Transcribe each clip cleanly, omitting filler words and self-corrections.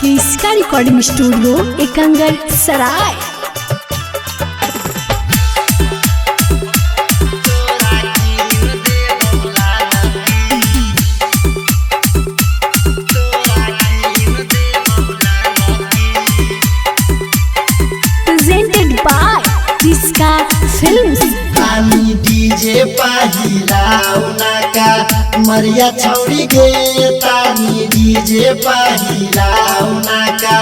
क्रिस्का recording studio एकंगर सराय। Presented by क्रिस्का फिल्म्स। पानी डीजे पहिलाउना का मरिया छौड़ी गे तानी डीजे पहिलाउना का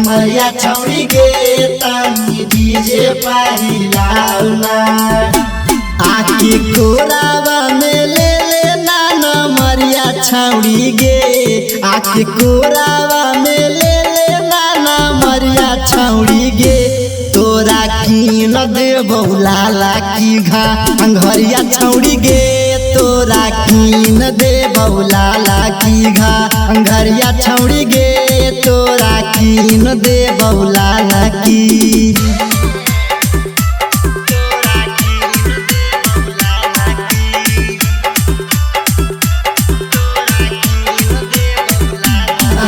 मरिया छौड़ी गे तानी डीजे पहिलाउना आके कोरावा में ले लेना न मरिया छौड़ी गे आके कोरावा में ले लेना न मरिया छौड़ी गे तोरा की न दे बहुलाला की घरिया छौड़ी गे तोरा की न दे बहुलाला की घरिया छौड़ी गे तोरा की न दे बहुलाला की।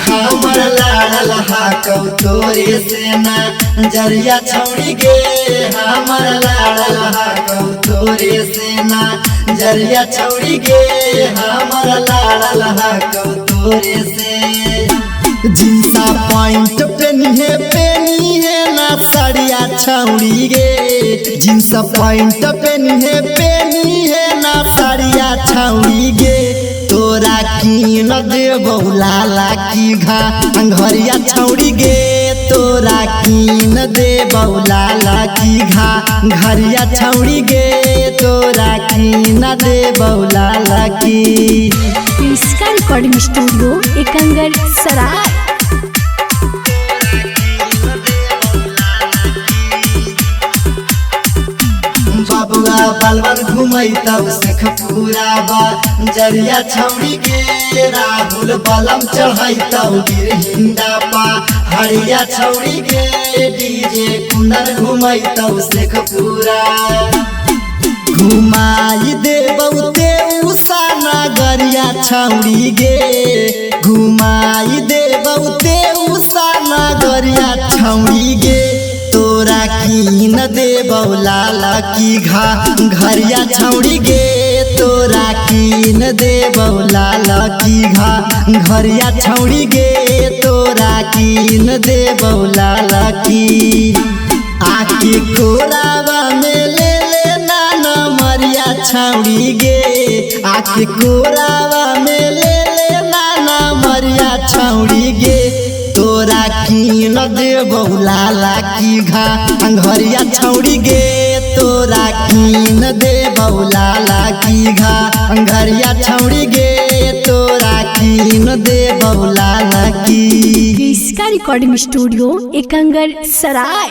हमर लाडल हाकौ तोरे सेना जरिया छौड़ी गे हमर लाडल हाकौ तोरे सेना जरिया छौड़ी गे हमर लाडल हाकौ तोरे से जिनसा पॉइंट पेनी है ना सड़िया छौड़ी गे जिनसा पॉइंट पेनी है ना सड़िया छौड़ी गे तोरा की न दे बहुलाला की घरिया छौड़ी गे तोरा की न दे बहुलाला की घरिया छौड़ी गे तोरा की न दे बहुलाला की। क्रिस्का रिकॉर्डिंग स्टूडियो एकंगर सराय। बबुआ बलवन घुमई तब सख पूरा बा जरिया छौड़ी के राहुल बलम चढ़ई तब गिरहिंदा पा हरिया छौड़ी के डीजे कुंदन घुमई तब सख पूरा घुमाई दे बहुते उषा नगरिया छौड़ी गे घुमाई दे बहुते उषा नगरिया छौड़ी गे तोरा की न दे बहुलाला की घरिया छौड़ी गे तोरा की न दे बहुलाला की घरिया छौड़ी गे तोरा की न दे बहुलाला की आके कोरावा में ले लेना न मरिया छौड़ी गे आके कोरावा में ले लेना न मरिया छौड़ी गे तोरा की न दे बहुलाला की घरिया छौड़ी गे तोरा की न दे बहुलाला की घरिया छौड़ी गे तोरा की न दे बहुलाला की। क्रिस्का रिकॉर्डिंग स्टूडियो एकंगर सराय।